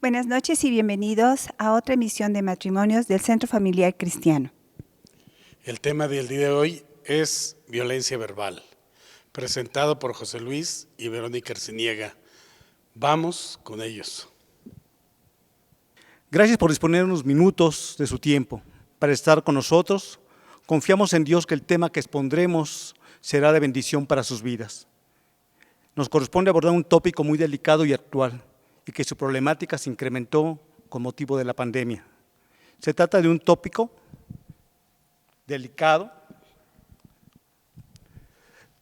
Buenas noches y bienvenidos a otra emisión de Matrimonios del Centro Familiar Cristiano. El tema del día de hoy es violencia verbal, presentado por José Luis y Verónica Arciniega. Vamos con ellos. Gracias por disponer unos minutos de su tiempo para estar con nosotros. Confiamos en Dios que el tema que expondremos será de bendición para sus vidas. Nos corresponde abordar un tópico muy delicado y actual y que su problemática se incrementó con motivo de la pandemia. Se trata de un tópico delicado,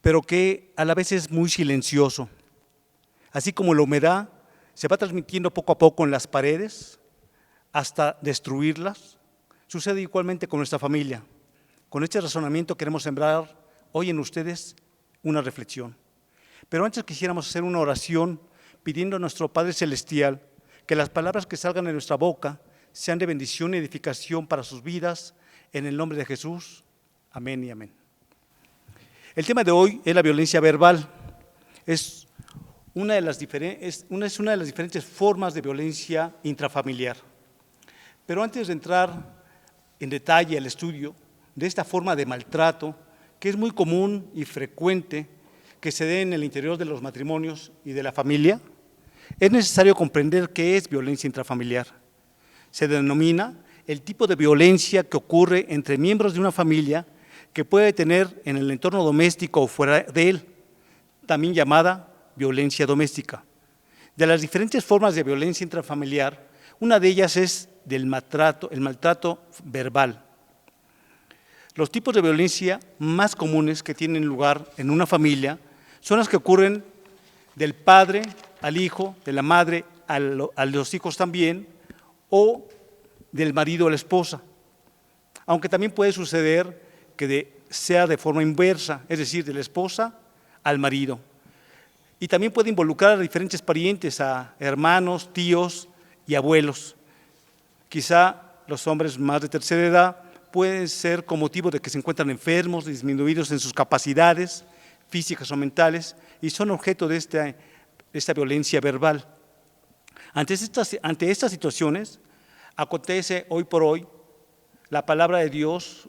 pero que a la vez es muy silencioso. Así como la humedad se va transmitiendo poco a poco en las paredes hasta destruirlas, sucede igualmente con nuestra familia. Con este razonamiento queremos sembrar hoy en ustedes una reflexión. Pero antes quisiéramos hacer una oración pidiendo a nuestro Padre Celestial que las palabras que salgan de nuestra boca sean de bendición y edificación para sus vidas, en el nombre de Jesús. Amén y amén. El tema de hoy es la violencia verbal. Es una de las diferentes formas de violencia intrafamiliar. Pero antes de entrar en detalle al estudio de esta forma de maltrato, que es muy común y frecuente que se dé en el interior de los matrimonios y de la familia, es necesario comprender qué es violencia intrafamiliar. Se denomina el tipo de violencia que ocurre entre miembros de una familia que puede tener en el entorno doméstico o fuera de él, también llamada violencia doméstica. De las diferentes formas de violencia intrafamiliar, una de ellas es el maltrato verbal. Los tipos de violencia más comunes que tienen lugar en una familia son las que ocurren del padre al hijo, de la madre a los hijos también, o del marido a la esposa. Aunque también puede suceder que sea de forma inversa, es decir, de la esposa al marido. Y también puede involucrar a diferentes parientes, a hermanos, tíos y abuelos. Quizá los hombres más de tercera edad pueden ser con motivo de que se encuentran enfermos, disminuidos en sus capacidades físicas o mentales, y son objeto de esta violencia verbal. Ante estas situaciones, acontece hoy por hoy la palabra de Dios,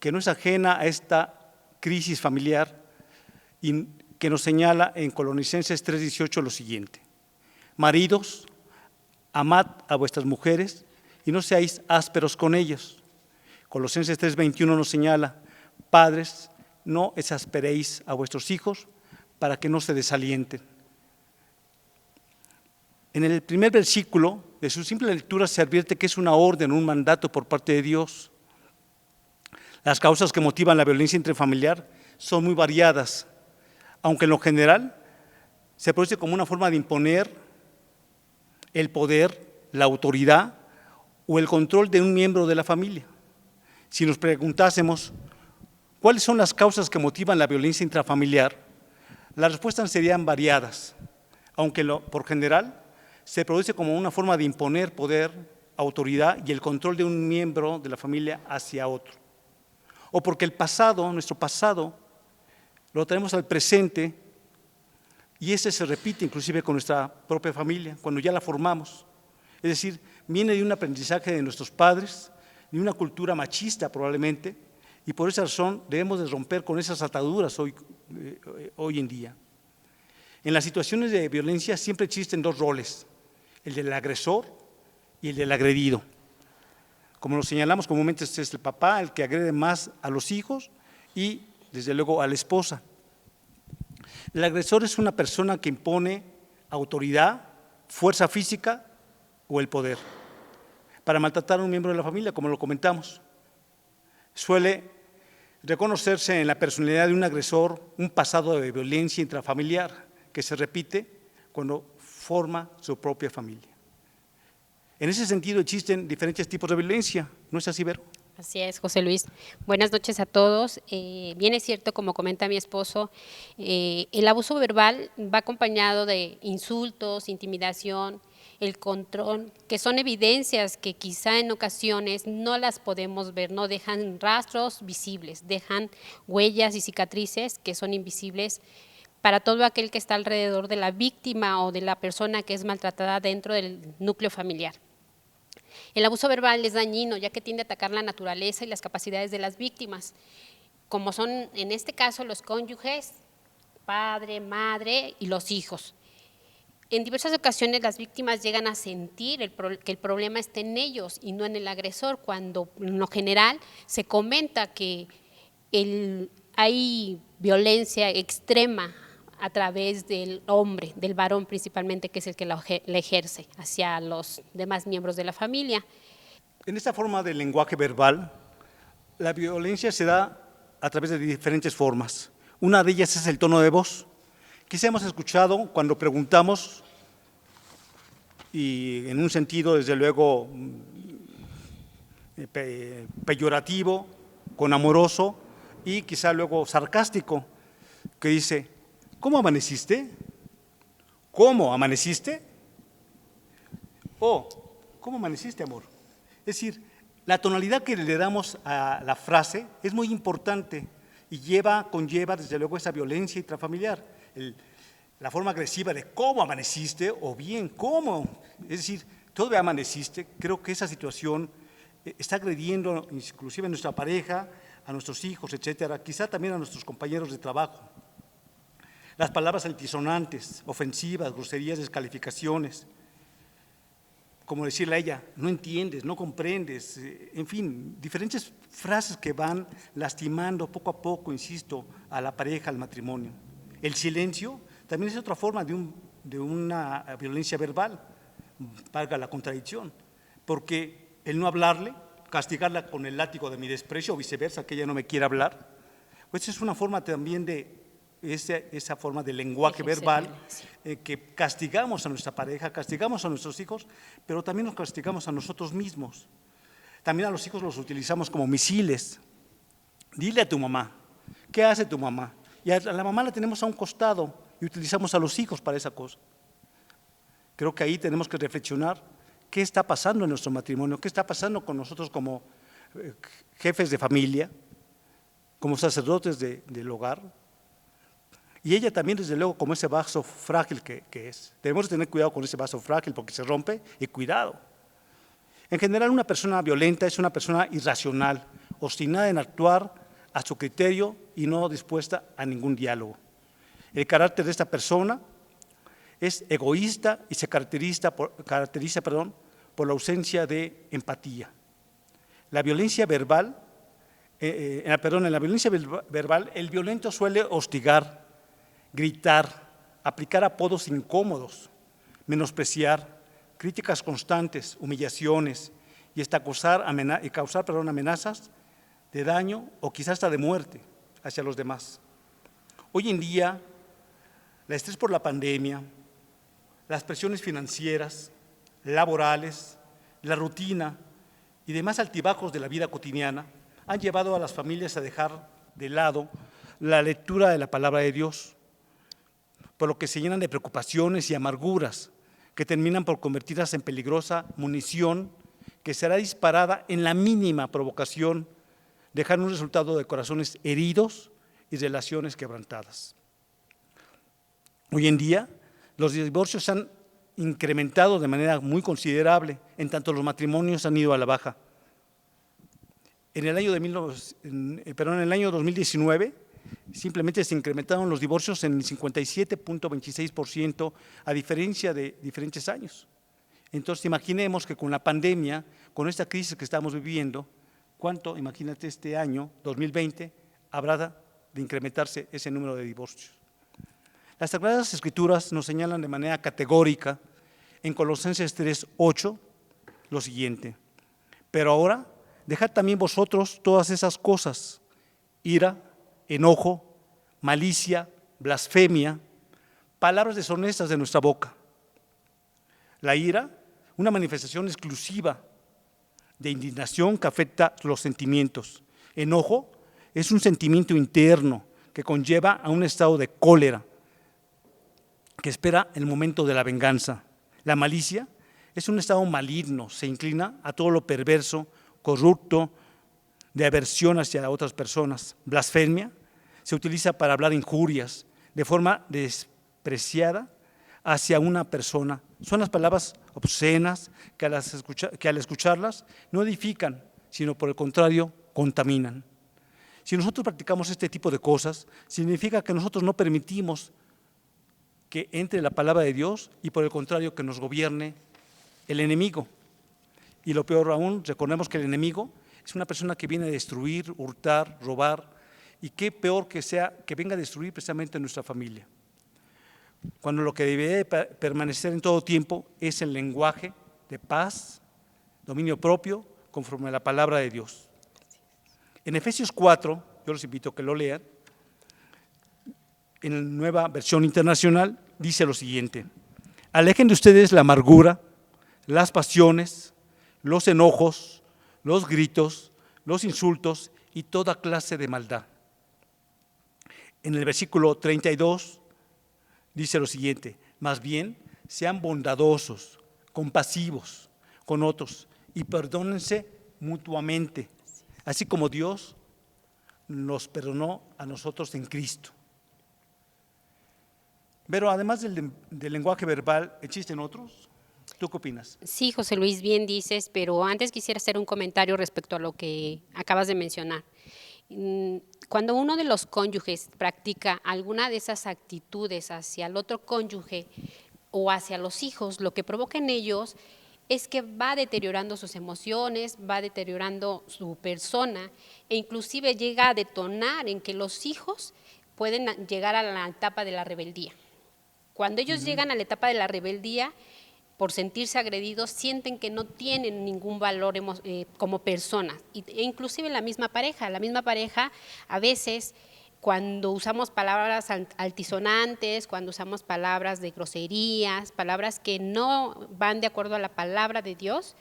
que no es ajena a esta crisis familiar, y que nos señala en Colosenses 3:18 lo siguiente: maridos, amad a vuestras mujeres y no seáis ásperos con ellas. Colosenses 3:21 nos señala: padres, no exasperéis a vuestros hijos para que no se desalienten. En el primer versículo de su simple lectura se advierte que es una orden, un mandato por parte de Dios. Las causas que motivan la violencia intrafamiliar son muy variadas, aunque en lo general se produce como una forma de imponer el poder, la autoridad o el control de un miembro de la familia. Si nos preguntásemos cuáles son las causas que motivan la violencia intrafamiliar, las respuestas serían variadas, aunque por general se produce como una forma de imponer poder, autoridad y el control de un miembro de la familia hacia otro. O porque el pasado, nuestro pasado, lo traemos al presente y ese se repite inclusive con nuestra propia familia, cuando ya la formamos. Es decir, viene de un aprendizaje de nuestros padres, de una cultura machista probablemente, y por esa razón debemos de romper con esas ataduras hoy en día. En las situaciones de violencia siempre existen dos roles: el del agresor y el del agredido. Como lo señalamos comúnmente, es el papá el que agrede más a los hijos y desde luego a la esposa. El agresor es una persona que impone autoridad, fuerza física o el poder para maltratar a un miembro de la familia, como lo comentamos. Suele reconocerse en la personalidad de un agresor un pasado de violencia intrafamiliar que se repite cuando forma su propia familia. En ese sentido existen diferentes tipos de violencia, ¿no es así, Vero? Así es, José Luis. Buenas noches a todos. Bien es cierto, como comenta mi esposo, el abuso verbal va acompañado de insultos, intimidación, el control, que son evidencias que quizá en ocasiones no las podemos ver, no dejan rastros visibles, dejan huellas y cicatrices que son invisibles para todo aquel que está alrededor de la víctima o de la persona que es maltratada dentro del núcleo familiar. El abuso verbal es dañino, ya que tiende a atacar la naturaleza y las capacidades de las víctimas, como son en este caso los cónyuges, padre, madre y los hijos. En diversas ocasiones las víctimas llegan a sentir que el problema está en ellos y no en el agresor, cuando en lo general se comenta que hay violencia extrema a través del hombre, del varón principalmente, que es el que la ejerce hacia los demás miembros de la familia. En esta forma de lenguaje verbal, la violencia se da a través de diferentes formas. Una de ellas es el tono de voz. Quizá hemos escuchado cuando preguntamos, y en un sentido desde luego peyorativo, con amoroso y quizá luego sarcástico, que dice: ¿cómo amaneciste? ¿Cómo amaneciste? O ¿cómo amaneciste, amor? Es decir, la tonalidad que le damos a la frase es muy importante y conlleva desde luego esa violencia intrafamiliar. La forma agresiva de ¿cómo amaneciste? O bien ¿cómo? Es decir, todavía amaneciste. Creo que esa situación está agrediendo inclusive a nuestra pareja, a nuestros hijos, etcétera, quizá también a nuestros compañeros de trabajo. Las palabras altisonantes, ofensivas, groserías, descalificaciones, como decirle a ella: no entiendes, no comprendes, en fin, diferentes frases que van lastimando poco a poco, insisto, a la pareja, al matrimonio. El silencio también es otra forma de una violencia verbal, valga la contradicción, porque el no hablarle, castigarla con el látigo de mi desprecio o viceversa, que ella no me quiera hablar, pues es una forma también de esa forma de lenguaje verbal que castigamos a nuestra pareja, castigamos a nuestros hijos, pero también nos castigamos a nosotros mismos. También a los hijos los utilizamos como misiles. Dile a tu mamá, ¿qué hace tu mamá? Y a la mamá la tenemos a un costado y utilizamos a los hijos para esa cosa. Creo que ahí tenemos que reflexionar qué está pasando en nuestro matrimonio, qué está pasando con nosotros como jefes de familia, como sacerdotes del hogar. Y ella también, desde luego, como ese vaso frágil que es. Debemos tener cuidado con ese vaso frágil porque se rompe, y cuidado. En general, una persona violenta es una persona irracional, obstinada en actuar a su criterio y no dispuesta a ningún diálogo. El carácter de esta persona es egoísta y se caracteriza por la ausencia de empatía. La violencia verbal, en la violencia verbal, el violento suele hostigar, gritar, aplicar apodos incómodos, menospreciar, críticas constantes, humillaciones y hasta causar amenazas de daño o quizás hasta de muerte hacia los demás. Hoy en día, el estrés por la pandemia, las presiones financieras, laborales, la rutina y demás altibajos de la vida cotidiana han llevado a las familias a dejar de lado la lectura de la palabra de Dios, por lo que se llenan de preocupaciones y amarguras que terminan por convertirlas en peligrosa munición que será disparada en la mínima provocación, dejando un resultado de corazones heridos y relaciones quebrantadas. Hoy en día, los divorcios se han incrementado de manera muy considerable, en tanto los matrimonios han ido a la baja. En el año 2019, simplemente se incrementaron los divorcios en el 57.26%, a diferencia de diferentes años. Entonces, imaginemos que con la pandemia, con esta crisis que estamos viviendo, ¿cuánto, imagínate, este año, 2020, habrá de incrementarse ese número de divorcios? Las Sagradas Escrituras nos señalan de manera categórica en Colosenses 3:8 lo siguiente: pero ahora, dejad también vosotros todas esas cosas, ira, enojo, malicia, blasfemia, palabras deshonestas de nuestra boca. La ira, una manifestación exclusiva de indignación que afecta los sentimientos. Enojo es un sentimiento interno que conlleva a un estado de cólera que espera el momento de la venganza. La malicia es un estado maligno, se inclina a todo lo perverso, corrupto, de aversión hacia otras personas. Blasfemia se utiliza para hablar injurias, de forma despreciada hacia una persona. Son las palabras obscenas que al escucharlas no edifican, sino por el contrario, contaminan. Si nosotros practicamos este tipo de cosas, significa que nosotros no permitimos que entre la palabra de Dios y por el contrario que nos gobierne el enemigo. Y lo peor aún, recordemos que el enemigo es una persona que viene a destruir, hurtar, robar, y qué peor que sea que venga a destruir precisamente nuestra familia. Cuando lo que debe permanecer en todo tiempo es el lenguaje de paz, dominio propio, conforme a la palabra de Dios. En Efesios 4, yo los invito a que lo lean, en la Nueva Versión Internacional dice lo siguiente: alejen de ustedes la amargura, las pasiones, los enojos, los gritos, los insultos y toda clase de maldad. En el versículo 32 dice lo siguiente: más bien sean bondadosos, compasivos con otros y perdónense mutuamente, así como Dios nos perdonó a nosotros en Cristo. Pero además del lenguaje verbal, ¿existen otros? ¿Tú qué opinas? Sí, José Luis, bien dices, pero antes quisiera hacer un comentario respecto a lo que acabas de mencionar. Cuando uno de los cónyuges practica alguna de esas actitudes hacia el otro cónyuge o hacia los hijos, lo que provoca en ellos es que va deteriorando sus emociones, va deteriorando su persona e inclusive llega a detonar en que los hijos pueden llegar a la etapa de la rebeldía. Cuando ellos llegan a la etapa de la rebeldía, por sentirse agredidos, sienten que no tienen ningún valor como personas, e inclusive la misma pareja a veces cuando usamos palabras altisonantes, cuando usamos palabras de groserías, palabras que no van de acuerdo a la palabra de Dios,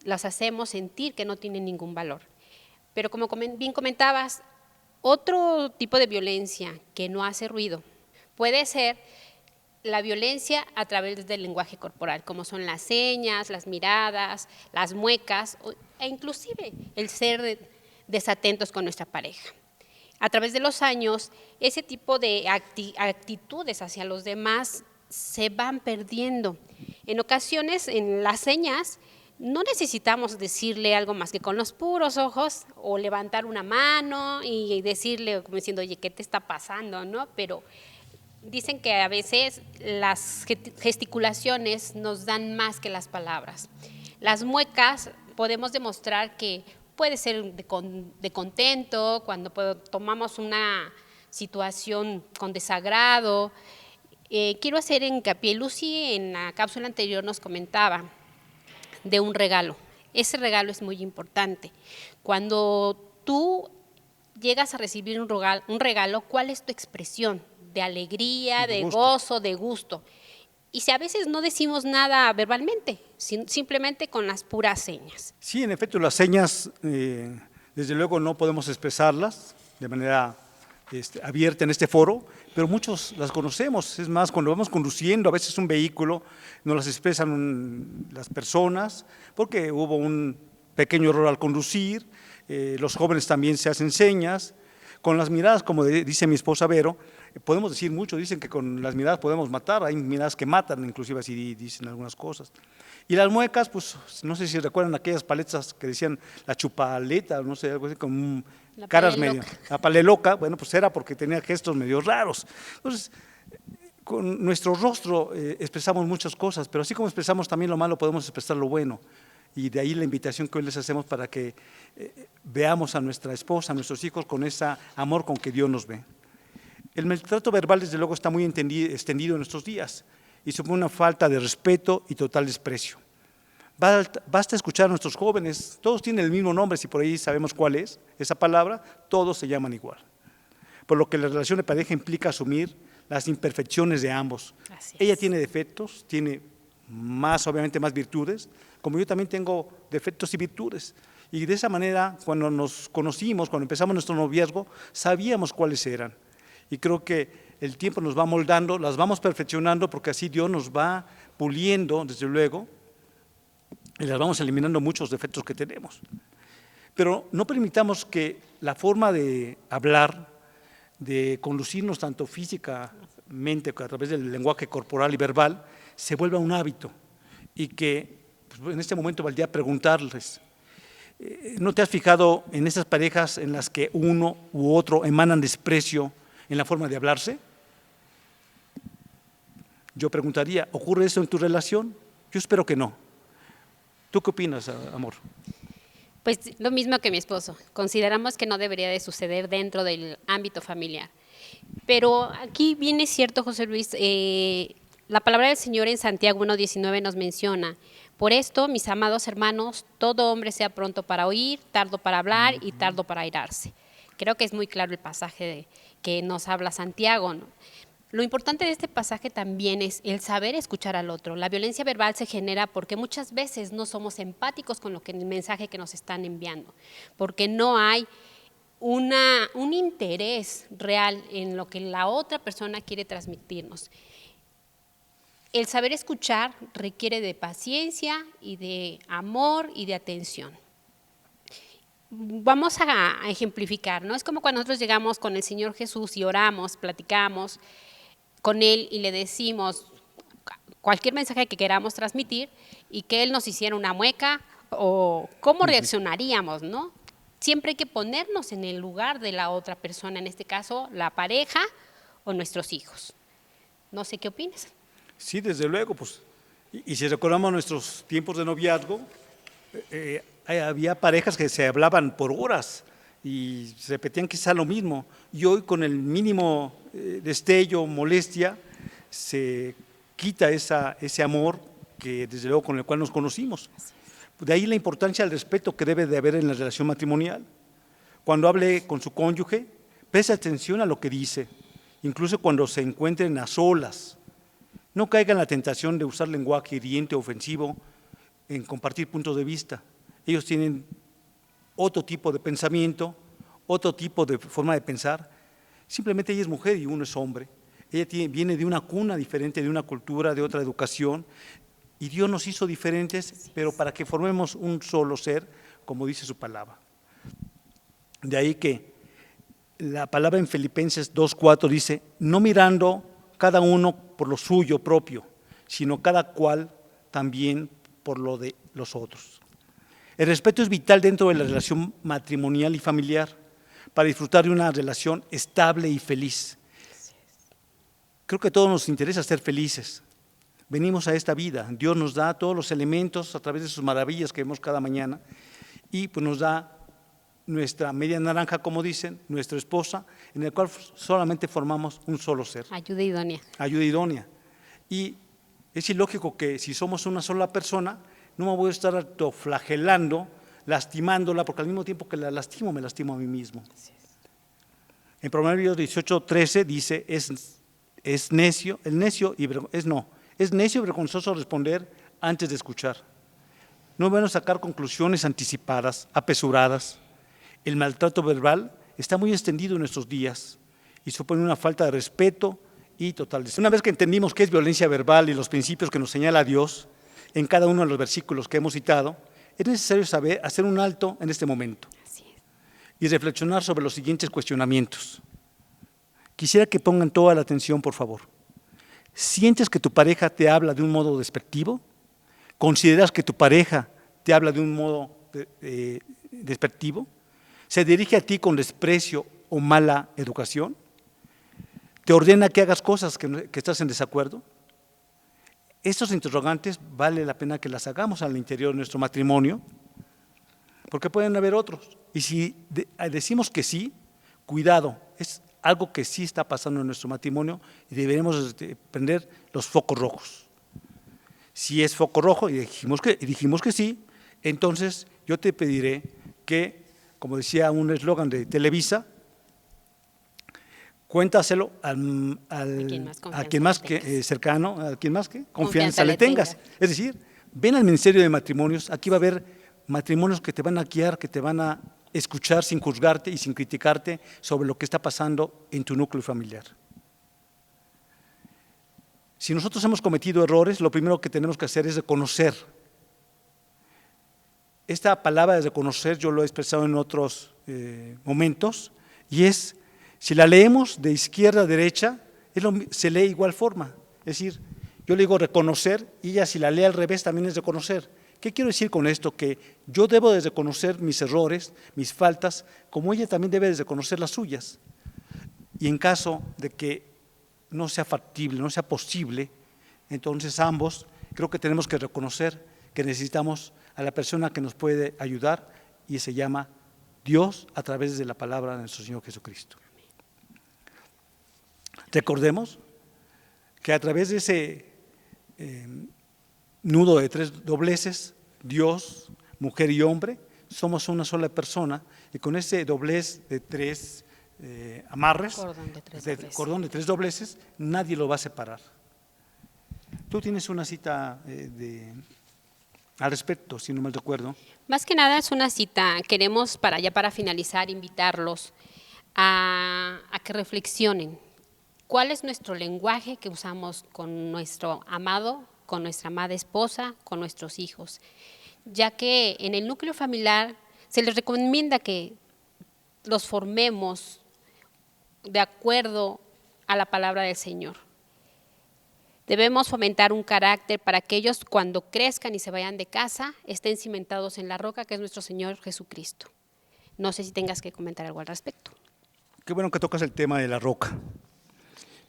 las hacemos sentir que no tienen ningún valor. Pero como bien comentabas, otro tipo de violencia que no hace ruido puede ser la violencia a través del lenguaje corporal, como son las señas, las miradas, las muecas e inclusive el ser desatentos con nuestra pareja. A través de los años, ese tipo de actitudes hacia los demás se van perdiendo. En ocasiones, en las señas, no necesitamos decirle algo más que con los puros ojos o levantar una mano y decirle, como diciendo, oye, ¿qué te está pasando?, ¿no? Pero dicen que a veces las gesticulaciones nos dan más que las palabras. Las muecas podemos demostrar que puede ser de contento, cuando tomamos una situación con desagrado. Quiero hacer hincapié, Lucy en la cápsula anterior nos comentaba de un regalo. Ese regalo es muy importante. Cuando tú llegas a recibir un regalo, ¿cuál es tu expresión? De alegría, de gozo, de gusto. Y si a veces no decimos nada verbalmente, simplemente con las puras señas. Sí, en efecto, las señas, desde luego no podemos expresarlas de manera abierta en este foro, pero muchos las conocemos. Es más, cuando vamos conduciendo a veces un vehículo, nos las expresan las personas, porque hubo un pequeño error al conducir, los jóvenes también se hacen señas. Con las miradas, como dice mi esposa Vero, podemos decir mucho, dicen que con las miradas podemos matar, hay miradas que matan, inclusive así dicen algunas cosas. Y las muecas, pues no sé si recuerdan aquellas paletas que decían la chupaleta, no sé, algo así como caras medio, la paleloca, bueno, pues era porque tenía gestos medio raros. Entonces, con nuestro rostro expresamos muchas cosas, pero así como expresamos también lo malo, podemos expresar lo bueno. Y de ahí la invitación que hoy les hacemos para que veamos a nuestra esposa, a nuestros hijos con ese amor con que Dios nos ve. El maltrato verbal, desde luego, está muy extendido en nuestros días y supone una falta de respeto y total desprecio. Basta escuchar a nuestros jóvenes, todos tienen el mismo nombre, si por ahí sabemos cuál es esa palabra, todos se llaman igual. Por lo que la relación de pareja implica asumir las imperfecciones de ambos. Ella tiene defectos, tiene obviamente más virtudes, como yo también tengo defectos y virtudes. Y de esa manera, cuando nos conocimos, cuando empezamos nuestro noviazgo, sabíamos cuáles eran. Y creo que el tiempo nos va moldando, las vamos perfeccionando, porque así Dios nos va puliendo, desde luego, y las vamos eliminando muchos defectos que tenemos. Pero no permitamos que la forma de hablar de conducirnos tanto físicamente como a través del lenguaje corporal y verbal, se vuelva un hábito y que pues, en este momento valdría preguntarles, ¿no te has fijado en esas parejas en las que uno u otro emanan desprecio en la forma de hablarse? Yo preguntaría, ¿ocurre eso en tu relación? Yo espero que no. ¿Tú qué opinas, amor? Pues lo mismo que mi esposo. Consideramos que no debería de suceder dentro del ámbito familiar. Pero aquí viene cierto, José Luis, la palabra del Señor en Santiago 1:19 nos menciona: por esto, mis amados hermanos, todo hombre sea pronto para oír, tardo para hablar y tardo para airarse. Creo que es muy claro el pasaje que nos habla Santiago, ¿no? Lo importante de este pasaje también es el saber escuchar al otro. La violencia verbal se genera porque muchas veces no somos empáticos con el mensaje que nos están enviando, porque no hay un interés real en lo que la otra persona quiere transmitirnos. El saber escuchar requiere de paciencia y de amor y de atención. Vamos a ejemplificar, ¿no? Es como cuando nosotros llegamos con el Señor Jesús y oramos, platicamos con Él y le decimos cualquier mensaje que queramos transmitir y que Él nos hiciera una mueca o cómo reaccionaríamos, ¿no? Siempre hay que ponernos en el lugar de la otra persona, en este caso la pareja o nuestros hijos. No sé qué opinas. Sí, desde luego, pues, y si recordamos nuestros tiempos de noviazgo, había parejas que se hablaban por horas y se repetían quizá lo mismo, y hoy con el mínimo destello, molestia, se quita ese amor que desde luego con el cual nos conocimos. De ahí la importancia del respeto que debe de haber en la relación matrimonial. Cuando hable con su cónyuge, preste atención a lo que dice, incluso cuando se encuentren a solas. No caiga en la tentación de usar lenguaje hiriente o ofensivo en compartir puntos de vista. Ellos tienen otro tipo de pensamiento, otro tipo de forma de pensar. Simplemente ella es mujer y uno es hombre. Ella viene de una cuna diferente, de una cultura, de otra educación, y Dios nos hizo diferentes, pero para que formemos un solo ser, como dice su palabra. De ahí que la palabra en Filipenses 2:4 dice, no mirando cada uno por lo suyo propio, sino cada cual también por lo de los otros. El respeto es vital dentro de la relación matrimonial y familiar para disfrutar de una relación estable y feliz. Creo que a todos nos interesa ser felices. Venimos a esta vida, Dios nos da todos los elementos a través de sus maravillas que vemos cada mañana y pues nos da nuestra media naranja, como dicen, nuestra esposa, en el cual solamente formamos un solo ser. Ayuda idónea. Ayuda idónea. Y es ilógico que si somos una sola persona, no me voy a estar autoflagelando, lastimándola, porque al mismo tiempo que la lastimo, me lastimo a mí mismo. En Proverbios 18:13 dice, es necio y vergonzoso responder antes de escuchar. No es bueno sacar conclusiones anticipadas, apresuradas. El maltrato verbal está muy extendido en nuestros días y supone una falta de respeto y total. Una vez que entendimos qué es violencia verbal y los principios que nos señala Dios en cada uno de los versículos que hemos citado, es necesario saber hacer un alto en este momento y reflexionar sobre los siguientes cuestionamientos. Quisiera que pongan toda la atención, por favor. ¿Sientes que tu pareja te habla de un modo despectivo? ¿Consideras que tu pareja te habla de un modo despectivo? ¿Se dirige a ti con desprecio o mala educación? ¿Te ordena que hagas cosas que estás en desacuerdo? Estos interrogantes vale la pena que las hagamos al interior de nuestro matrimonio, porque pueden haber otros. Y si decimos que sí, cuidado, es algo que sí está pasando en nuestro matrimonio y deberemos prender los focos rojos. Si es foco rojo y dijimos que sí, entonces yo te pediré que, como decía un eslogan de Televisa, cuéntaselo a quien más cercano, a quien más que confianza le tengas. Es decir, ven al Ministerio de Matrimonios, aquí va a haber matrimonios que te van a guiar, que te van a escuchar sin juzgarte y sin criticarte sobre lo que está pasando en tu núcleo familiar. Si nosotros hemos cometido errores, lo primero que tenemos que hacer es reconocer. Esta palabra de reconocer yo lo he expresado en otros momentos y es Si la leemos de izquierda a derecha, se lee igual forma. Es decir, yo le digo reconocer y ella si la lee al revés también es reconocer. ¿Qué quiero decir con esto? Que yo debo de reconocer mis errores, mis faltas, como ella también debe de reconocer las suyas. Y en caso de que no sea factible, no sea posible, entonces ambos creo que tenemos que reconocer que necesitamos a la persona que nos puede ayudar y se llama Dios a través de la palabra de nuestro Señor Jesucristo. Recordemos que a través de ese nudo de 3 dobleces, Dios, mujer y hombre, somos una sola persona y con ese doblez de 3 amarres, cordón de 3 dobleces, nadie lo va a separar. Tú tienes una cita al respecto, si no me recuerdo. Más que nada es una cita, queremos para finalizar invitarlos a que reflexionen. ¿Cuál es nuestro lenguaje que usamos con nuestro amado, con nuestra amada esposa, con nuestros hijos? Ya que en el núcleo familiar se les recomienda que los formemos de acuerdo a la palabra del Señor. Debemos fomentar un carácter para que ellos cuando crezcan y se vayan de casa estén cimentados en la roca que es nuestro Señor Jesucristo. No sé si tengas que comentar algo al respecto. Qué bueno que tocas el tema de la roca.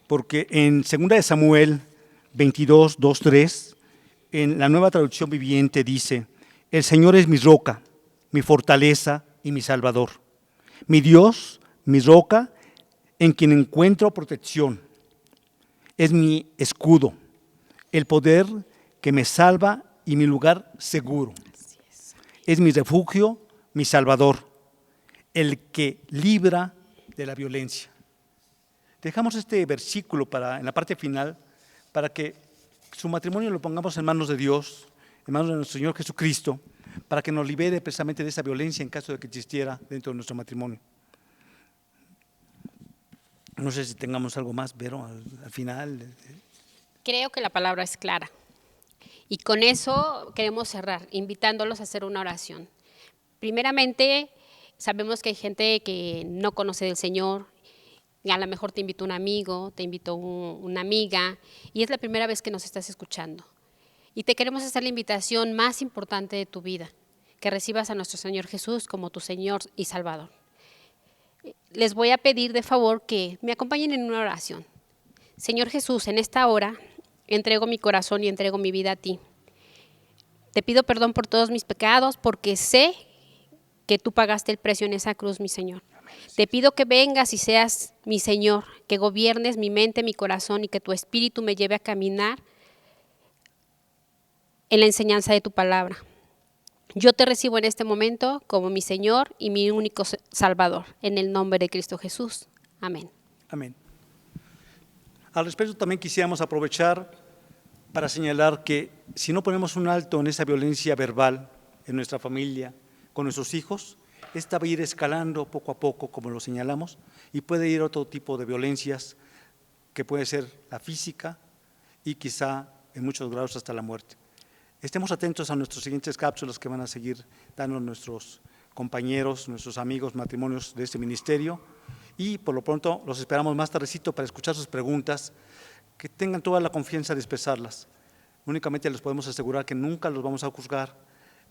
Porque en 2 Samuel 22, 2, 3, en la Nueva Traducción Viviente dice: el Señor es mi roca, mi fortaleza y mi salvador, mi Dios, mi roca, en quien encuentro protección. Es mi escudo, el poder que me salva y mi lugar seguro. Es mi refugio, mi salvador, el que libra de la violencia. Dejamos este versículo en la parte final para que su matrimonio lo pongamos en manos de Dios, en manos de nuestro Señor Jesucristo, para que nos libere precisamente de esa violencia en caso de que existiera dentro de nuestro matrimonio. No sé si tengamos algo más, Vero, al final. Creo que la palabra es clara. Y con eso queremos cerrar, invitándolos a hacer una oración. Primeramente, sabemos que hay gente que no conoce del Señor. A lo mejor te invitó un amigo, te invitó una amiga y es la primera vez que nos estás escuchando. Y te queremos hacer la invitación más importante de tu vida, que recibas a nuestro Señor Jesús como tu Señor y Salvador. Les voy a pedir de favor que me acompañen en una oración. Señor Jesús, en esta hora entrego mi corazón y entrego mi vida a ti. Te pido perdón por todos mis pecados porque sé que tú pagaste el precio en esa cruz, mi Señor. Te pido que vengas y seas mi Señor, que gobiernes mi mente, mi corazón y que tu espíritu me lleve a caminar en la enseñanza de tu palabra. Yo te recibo en este momento como mi Señor y mi único Salvador, en el nombre de Cristo Jesús. Amén. Amén. Al respecto también quisiéramos aprovechar para señalar que si no ponemos un alto en esa violencia verbal en nuestra familia, con nuestros hijos, esta va a ir escalando poco a poco, como lo señalamos, y puede ir a otro tipo de violencias que puede ser la física y quizá en muchos grados hasta la muerte. Estemos atentos a nuestras siguientes cápsulas que van a seguir dando nuestros compañeros, nuestros amigos, matrimonios de este ministerio y por lo pronto los esperamos más tardecito para escuchar sus preguntas, que tengan toda la confianza de expresarlas. Únicamente les podemos asegurar que nunca los vamos a juzgar,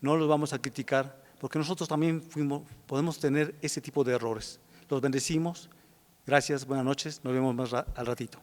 no los vamos a criticar, porque nosotros también podemos tener ese tipo de errores. Los bendecimos, gracias, buenas noches, nos vemos más al ratito.